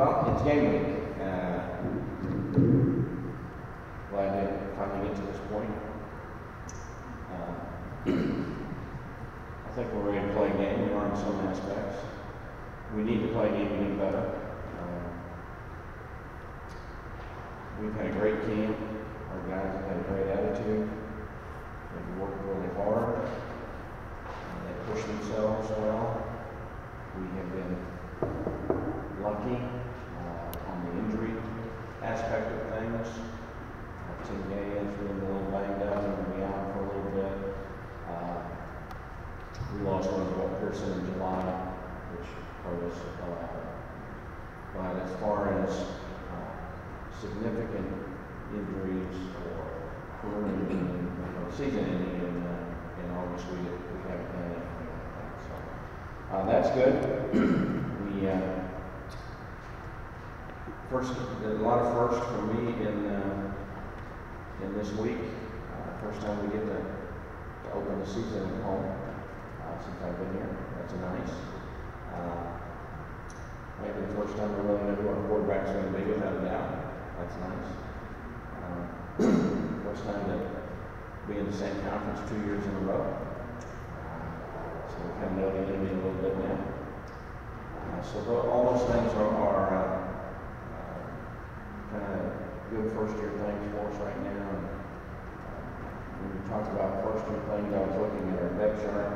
Well, it's game week. Glad to finally get to this point. I think we're ready to play a game. We are in some aspects. We need to play a game even better. We've had a great camp. Our guys have had a great attitude. They've worked really hard. They pushed themselves well. We have been lucky on the injury aspect of things. Tim Gay has been a little banged up and will be out for a little bit. We lost Roosevelt Pearson in July, which hurt us. But as far as significant injuries or career ending, season ending in August, we haven't had anything like that. So that's good. We first, a lot of firsts for me in this week. First time we get to open the season at home since I've been here. That's nice. Maybe the first time we really know who our quarterback's going to be, without a doubt. That's nice. First time to be in the same conference 2 years in a row. So we kind of know the enemy a little bit now. So all those things are kind of good first-year things for us right now. And, when we talked about first-year things, I was looking at our depth chart.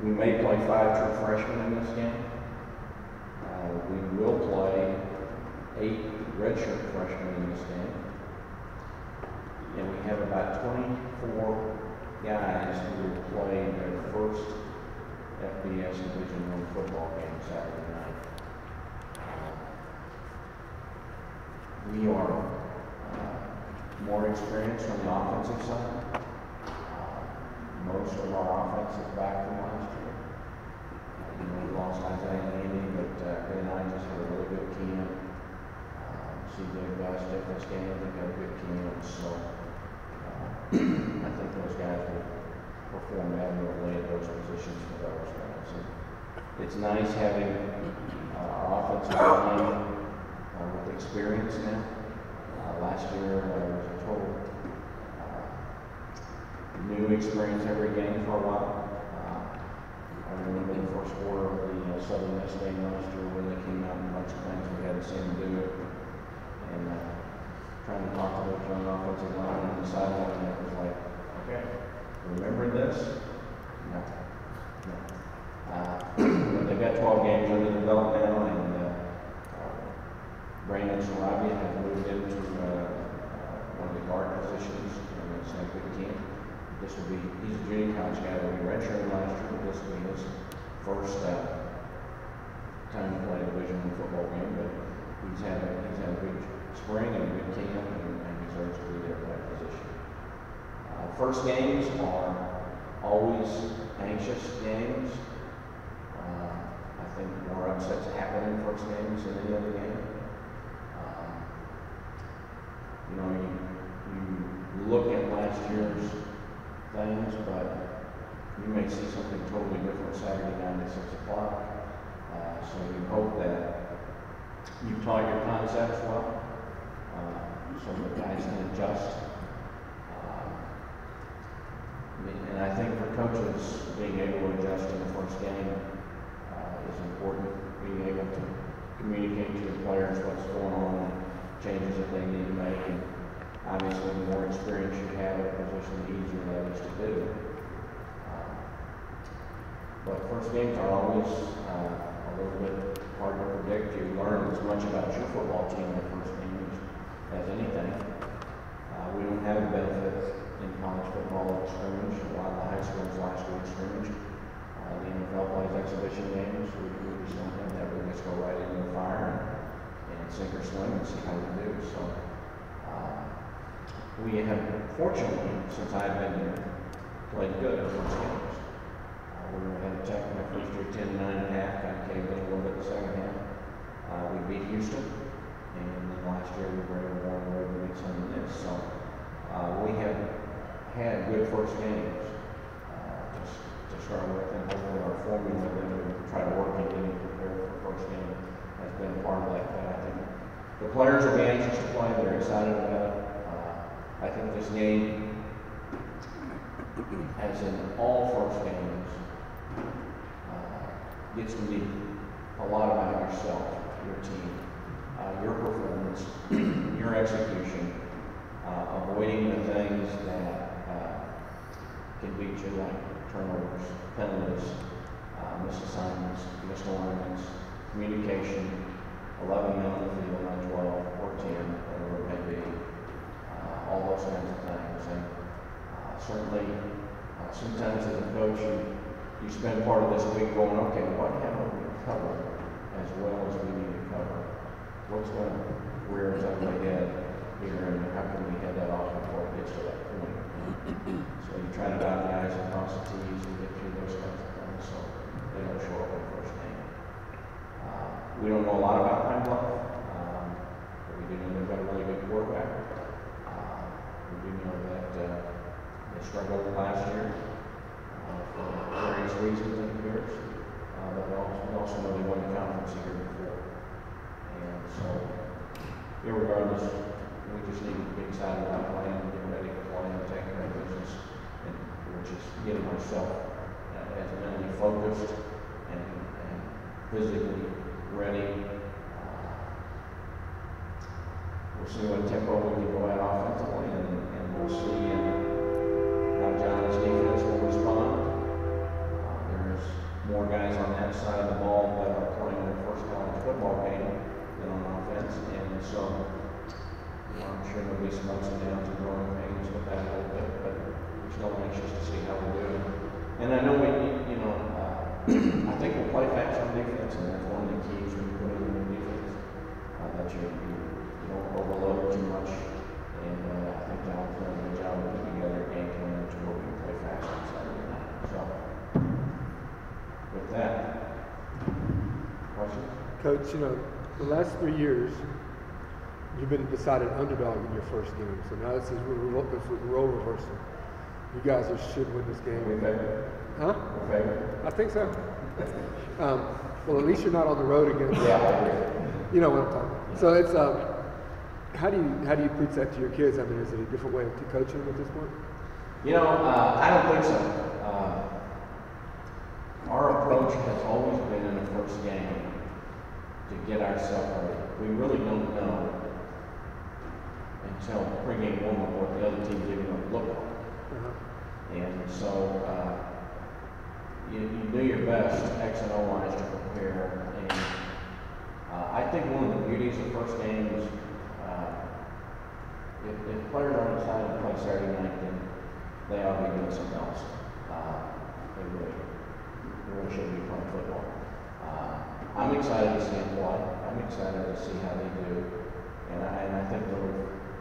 We may play 5 true freshmen in this game. We will play 8 redshirt freshmen in this game. And we have about 24 guys who will play their first FBS Division I football game Saturday night. We are more experienced on the offensive side. Most of our offense is back from last year. We lost Isaiah and Andy, but Ben and I just had a really good camp. CJ Gus did this game, they got a good camp. So I think those guys will perform admirably at those positions for those guys. And it's nice having our offensive line with experience now. Last year was a total new experience every game for a while. I remember the first quarter of the Southern Miss game last year when they came out and a bunch of things we hadn't seen them do it. And trying to talk to those young offensive line on the sideline, it was like, okay, remember this? No. But they've got 12 games under the belt now, and Brandon Sarabia has moved into one of the guard positions in the St. Louis team. He's a junior college guy that we redshirted last year, but this will be his first time to play a Division I football game. But he's had a good spring and a good camp, and deserves to be there for that position. First games are always anxious games. I think more upsets happen in first games than any other game. You look at last year's things, but you may see something totally different Saturday night at 6 o'clock. So we hope that you've taught your concepts well, so the guys can adjust. And I think for coaches, being able to adjust in the first game is important. Being able to communicate to your players what's going on, changes that they need to make, and obviously the more experience you have at a position, the easier that is to do. But first games are always a little bit hard to predict. You learn as much about your football team in the first game as anything. We don't have a benefit in college football of scrimmage. A lot of the high schools last week scrimmaged. The NFL plays exhibition games. We just don't have that. We just go right into the fire and sink or swim and see how we do. So we have, fortunately, since I've been here, played good in the first games. We were ahead of Tech in the first year, 10-9.5, kind of caved in a little bit the second half. We beat Houston, and then last year we were able to warn the road to beat Southern Miss. So we have had good first games to start with, and hopefully our formula that we try to work in getting prepared for the first game has been part players will be anxious to play. They're excited about it. I think this game, as in all first games, gets to be a lot about yourself, your team, your performance, your execution, avoiding the things that can beat you, like turnovers, penalties, misassignments, misalignments, communication, 11 men on the field, not 12 or 10, whatever it may be, all those kinds of things. And certainly, sometimes as a coach, you spend part of this week going, okay, what haven't we covered as well as we need to cover? What's going to rear its ugly head here, and how can we head that off before it gets to that point? So you try to dot the I's and cross the T's and get through those kinds of things so they don't show up in the first game. We don't know a lot about Pine Bluff, but we do know they've got a really good quarterback. We do know that they struggled last year for various reasons, it appears. But we also know they won the conference the year before. And so, irregardless, we just need to be excited about playing and get ready to play and take care of business, and which is getting ourselves as mentally focused and physically ready. We'll see what tempo we can go at offensively, and we'll see how John's defense will respond. There's more guys on that side of the ball that are playing their first college football game than on offense, and so I'm sure there'll be some ups and downs and growing pains with that a little bit, but we're still anxious to see how we do. And I know I think we'll play fast on defense, and that's one of the keys when you put in the defense, that you don't overload too much. And I think John's done a good job of putting together a game plan to where we can play fast on Saturday night. So, with that, questions? Coach, the last 3 years, you've been decided underdog in your first game. So now this is role reversal. You guys should win this game. We're favored. Huh? We're favored. I think so. Well, at least you're not on the road again. Yeah, I agree. You know what I'm talking about. So it's how do you preach that to your kids? I mean, is it a different way to coach them at this point? I don't think so. Our approach has always been in the first game to get ourselves ready. We really don't know until pregame warm-up what the other team's even going to look like. And so you do your best, X and O-wise, to prepare. And I think one of the beauties of first game is if players aren't excited to play Saturday night, then they ought to be doing something else. They really shouldn't be playing football. I'm excited to see them play. I'm excited to see how they do. And I think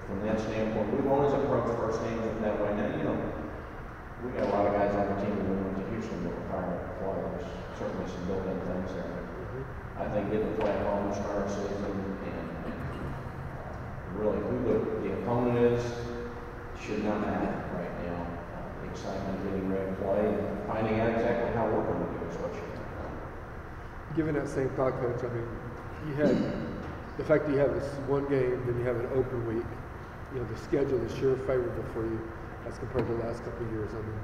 from that standpoint, we've always approached first games that way. Now, we got a lot of guys on the team who went to Houston that were prior players. Certainly some built-in things there. I think getting to play at home, start a season, and really who the opponent is should not matter right now. The excitement of getting ready to play and finding out exactly how we're going to do is what you do. Given that same thought, Coach, I mean, you had the fact that you have this one game, then you have an open week. The schedule is sure favorable for you as compared to the last couple of years. I mean,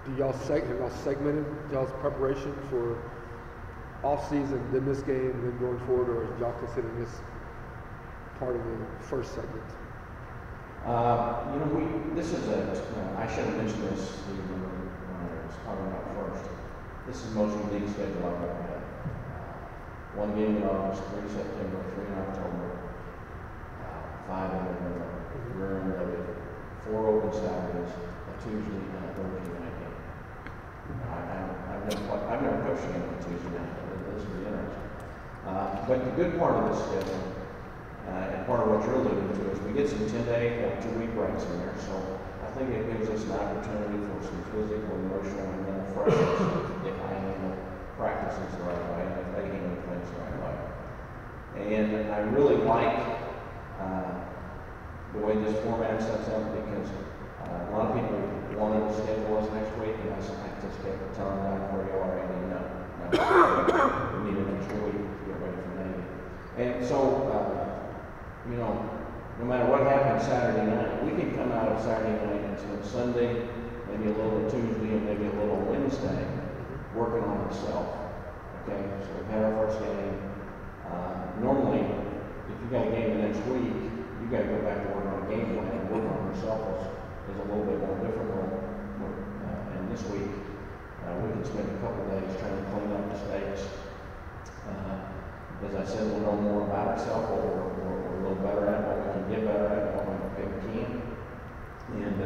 have y'all segmented y'all's preparation for off season, then this game, and then going forward, or y'all consider this part of the first segment? This is I should have mentioned this when I was talking about first. This is the most unique schedule I've ever had. One game in August, 3 September, 3 in October, 5 in November, rear end loaded, 4 open Saturdays, a Tuesday and a Thursday night game. I've never coached a game on Tuesday night. This will be interesting. But the good part of this schedule, and part of what you're alluding to, is we get some 10-day or 2-week breaks in there. So I think it gives us an opportunity for some physical, emotional, and mental freshness if I handle practices the right way, and if they handle things the right way. And I really like the way this format sets up, because a lot of people wanted to schedule us next week, and I just kept telling them where you already know. We need an extra week to get ready for Navy. And so you know, no matter what happens Saturday night, we can come out of Saturday night and spend Sunday, maybe a little Tuesday, and maybe a little Wednesday working on itself. Okay, so we've had our first game. Normally, if you got a game the next week, you got to go back to work on a game plan, and work on yourself is a little bit more difficult. And this week, we can spend a couple days trying to clean up mistakes. As I said, we'll know more about ourselves, what we're a little better at, what we can get better at, what we can. And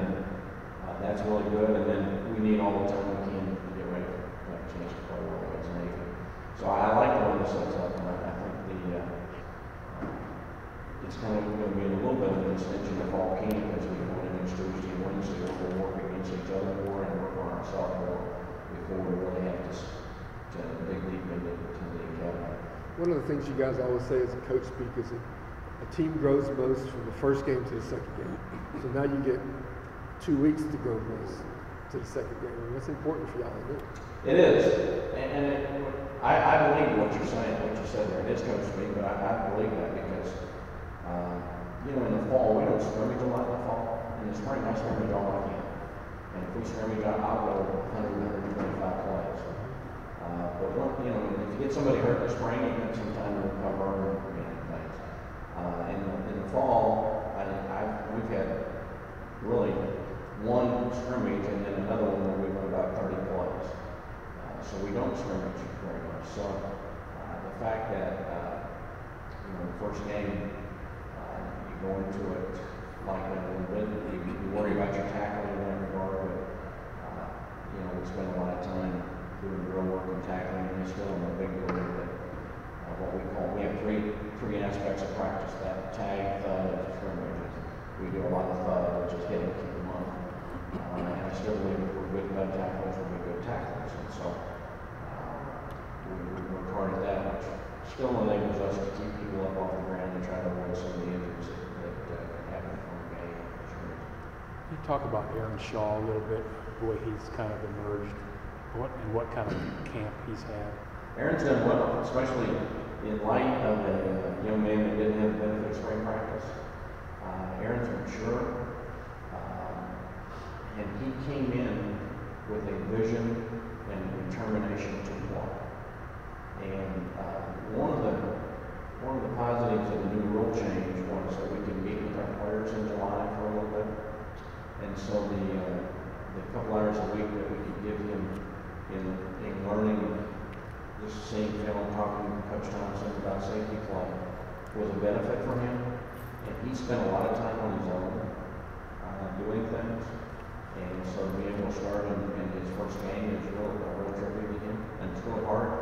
that's really good. And then we need all the time we can to get ready to have a chance to play well against Navy. So I like the way this sets up, and I think it's kind of going to be a little bit of an extension of fall camp as we go into next Tuesday and Wednesday. We'll work against each other more and work on ourselves more before we really have to dig deep into the academy. One of the things you guys always say as a coach speak is that a team grows most from the first game to the second game. So now you get 2 weeks to grow most to the second game. And that's important for y'all, isn't it? It is. I believe what you're saying, what you said there. It is coach speak, but I believe that because, you know, in the fall, we don't scrimmage a lot in the fall. In the spring, I scrimmage all I can. And if we scrimmage, I'll go 100, 125 plays. But you know, if you get somebody hurt in the spring, you get some time to recover and things. In the fall, we've had really one scrimmage and then another one where we went about 30 plays. So we don't scrimmage very much. So the fact that you know, the first game you go into it like that a little bit, you worry about your tackling in that regard, but you know, we spend a lot of time doing drill work and tackling, and still in a big deal that what we have three aspects of practice: that tag, thud, and scrimmage. We do a lot of thud, which is hitting, keep them up. And I still believe if we're good thud tacklers, we'll be good tacklers. And so we work hard at that, which still enables us to keep people up off the ground and try to avoid some of the injuries that can happen from the game. You talk about Aaron Shaw a little bit, the way he's kind of emerged, what kind of camp he's had. Aaron's done well, especially in light of a young man that didn't have the benefit of spring practice. Aaron's mature, and he came in with a vision and determination to play. And one of the positives of the new rule change was that we could meet with our players in July for a little bit. And so the couple hours a week that we could give him in learning, just seeing film, talking to Coach Thompson about safety play was a benefit for him. And he spent a lot of time on his own doing things. And so being able to start in his first game is a real tribute to him. And it's really hard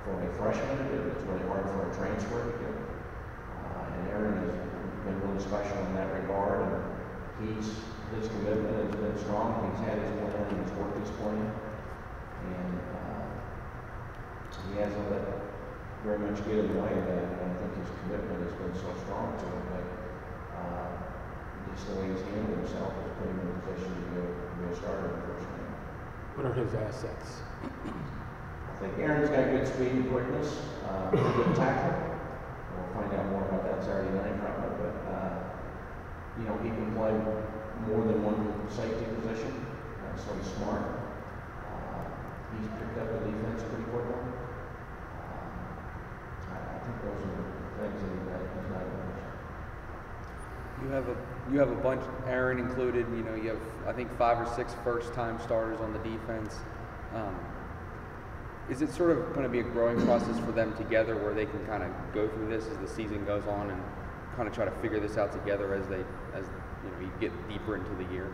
for a freshman to do. It's really hard for a transfer to do. And Aaron has been really special in that regard. And his commitment has been strong. He's had his plan and he's worked his plan. And he hasn't let very much get in the way of that. And I think his commitment has been so strong to it that just the way he's handled himself has put him in a position to be a starter in the first game. What are his assets? I think Aaron's got good speed and quickness, good tackle. We'll find out more about that Saturday night probably, but you know, he can play more than one safety position, so he's smart. He's picked up the defense pretty quickly. I think those are the things that he's not doing. You have a bunch, Aaron included. You know, you have I think 5 or 6 first-time starters on the defense. Is it sort of going to be a growing process for them together, where they can kind of go through this as the season goes on and kind of try to figure this out together as you get deeper into the year?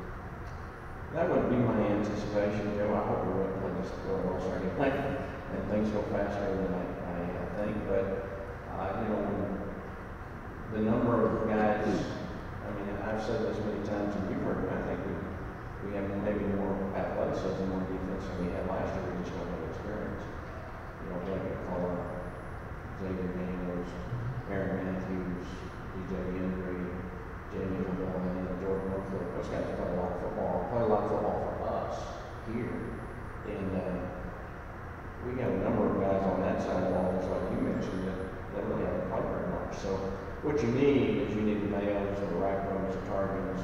That would be my anticipation, Joe. I hope we wouldn't play this go well Saturday night and things go faster than I think. But you know, the number of guys. I mean, I've said this many times, and you've heard me. I think we have maybe more athleticism on defense than we had last year. We just don't have experience. You know, Blake McCullough, Xavier Daniels, Aaron Matthews, DJ Henry, Jamie LeBlanc, and Jordan Northwood. Those guys play a lot of football. Play a lot of football for us here, and we have a number of guys on that side of the ball, just like you mentioned, that really haven't played very much. So what you need is you need the Mayos, the Rackrows, the Targans,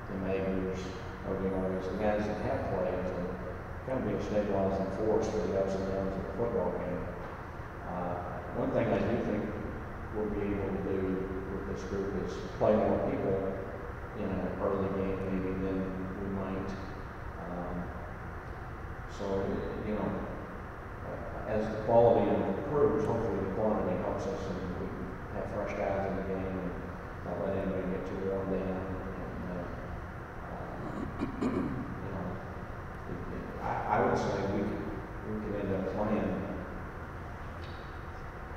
the Magers, ODRs, the guys that have played to kind of be a stabilizing force for the ups and downs of the football game. One thing I do think we'll be able to do with this group is play more people in an early game maybe than we might. So, you know, as the quality improves, hopefully the quantity helps us and we can have fresh guys in the game and not let anybody get too worn down. And, you know, I would say we could end up playing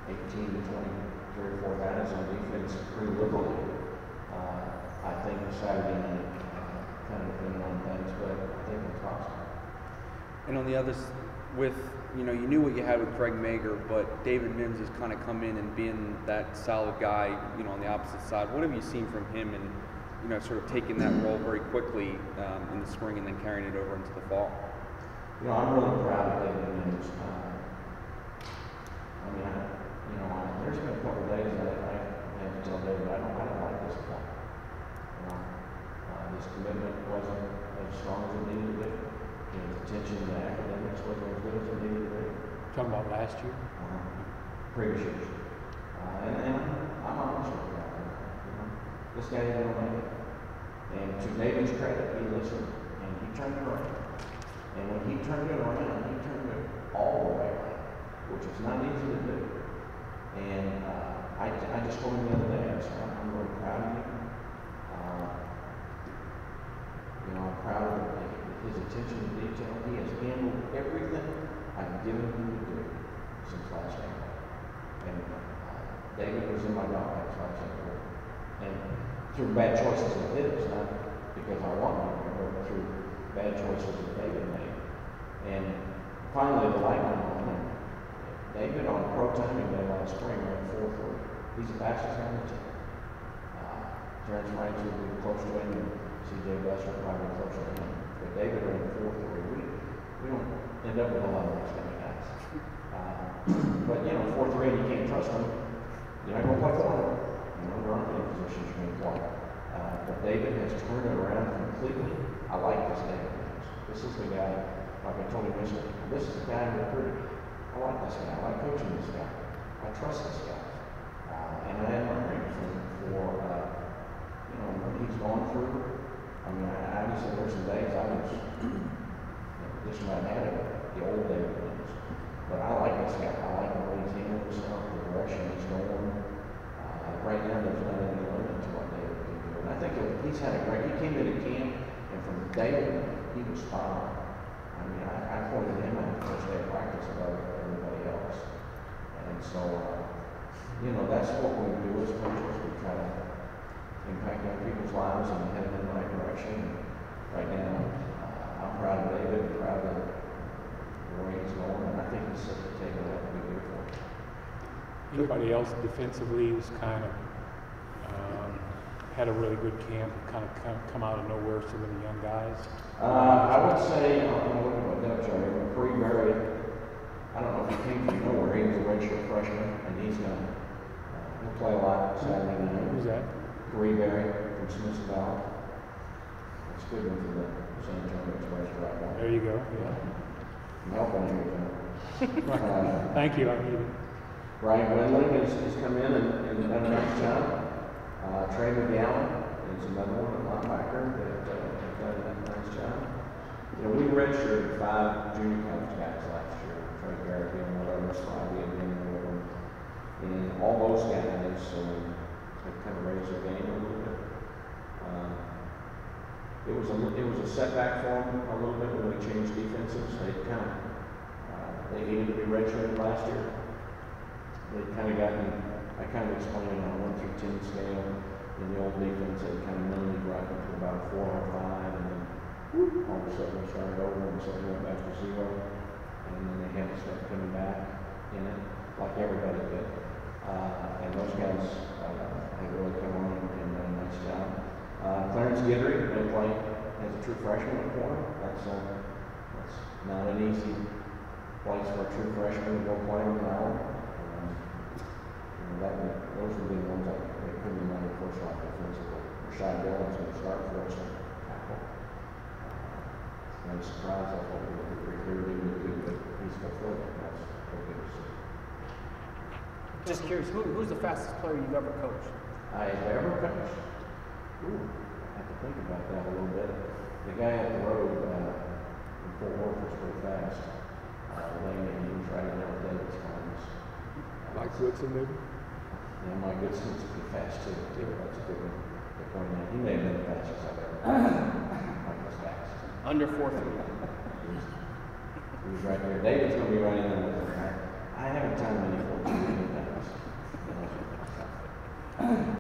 18 to 23 or 4 guys on defense pretty liberally. I think Saturday night, kind of depending on things, but I think it's possible. And on the others, with, you know, you knew what you had with Craig Mager, but David Mims has kind of come in and being that solid guy, you know, on the opposite side. What have you seen from him and, you know, sort of taking that role very quickly in the spring and then carrying it over into the fall? You know, I'm really proud of David Mims. I mean, there's been a couple of days that I had to tell David, I don't like this guy. You know, his commitment wasn't as strong as it needed to be. His attention to academics wasn't as good as it needed to be. Talking about last year? Previous years. And I'm honest with you. You know, this guy ain't gonna make it. And to David's credit, he listened and he turned it around. And when he turned it around, he turned it all the way around, which is not easy to do. And I just told him the other day, I said, I'm really proud of you. You know, I'm proud of his attention to detail. He has handled everything I've given him to do since last year. And David was in my doghouse last year. And through bad choices of his, not because I wanted him, but through bad choices that David made. And finally, the light went on. And David, on pro timing day last spring, ran 4.3. He's the fastest guy on the team. Terrence Wright will be close to him, and C.J. Buster probably closer to him. But David ran 4.3. We don't end up with a lot of those kind of guys. But, you know, 4.3, you can't trust them. You're not going to play for him. You know, there aren't many positions you can play. But David has turned it around completely. I like this David. This is the guy, like I told you yesterday, this is the guy I'm recruiting. I like this guy. I like coaching this guy. I trust this guy. And I admire him for you know, what he's gone through. I mean, obviously there's some days I was just about had it, the old David Mims. But I like this guy. I like the way he's handling himself, the direction he's going. Right now there's not any limit to what David can do. And I think he's had a great, he came into camp and from day one, he was spot on. I mean, I pointed him out the first day of practice above everybody else. And so, you know, that's what we do as coaches. We try to impact other people's lives and head them in the right direction. And right now, I'm proud of David, proud of the way he's going, and I think he's set the table up to be good for him. Anybody else defensively who's kind of had a really good camp, kind of come out of nowhere, some of the young guys? I would say, I'm looking at my depth chart here, Corey Berry, I don't know if he came from nowhere, he was a redshirt freshman, and he's going to he'll play a lot Saturday night. Who's that? Corey Berry from Smith Valley. That's a good one for the San Antonio Express right now. There you go, yeah. I'm helping him with that. Thank you, I need it. Brian Wendling has come in and done a nice job. Trey McGowan is another one, a linebacker, that has done a nice job. You know, we redshirted 5 junior college guys last year. Trey Garrett being one of them, Slivey being one of them. And all those guys have kind of raised their game a little bit. It was a setback for them a little bit when we changed defenses. They needed to be redshirted last year. They kind of I kind of explained on a 1 through 10 scale in the old defense. They kind of mentally dropped into about 4 or 5, and then all of a sudden we started over and suddenly went back to 0. And then they had to start coming back in it, like everybody did. And those guys have really come on and done a nice job. Clarence Guidry will play as a true freshman at corner. That's not an easy place for a true freshman to go play with an hour. Those would be Just curious, who's the fastest player you've ever coached? I've ever coached. Ooh, I have to think about that a little bit. The guy up the road in Fort Worth was pretty fast. Lane, he was right in there with David's times. Mike Woodson, maybe? Yeah, Mike Goodson's pretty fast too. That's a good one. Good point. He may have been the fastest I've ever Mike was fast. Under 4 3. He was right there. David's going to be right in there with him. I haven't timed many 4 2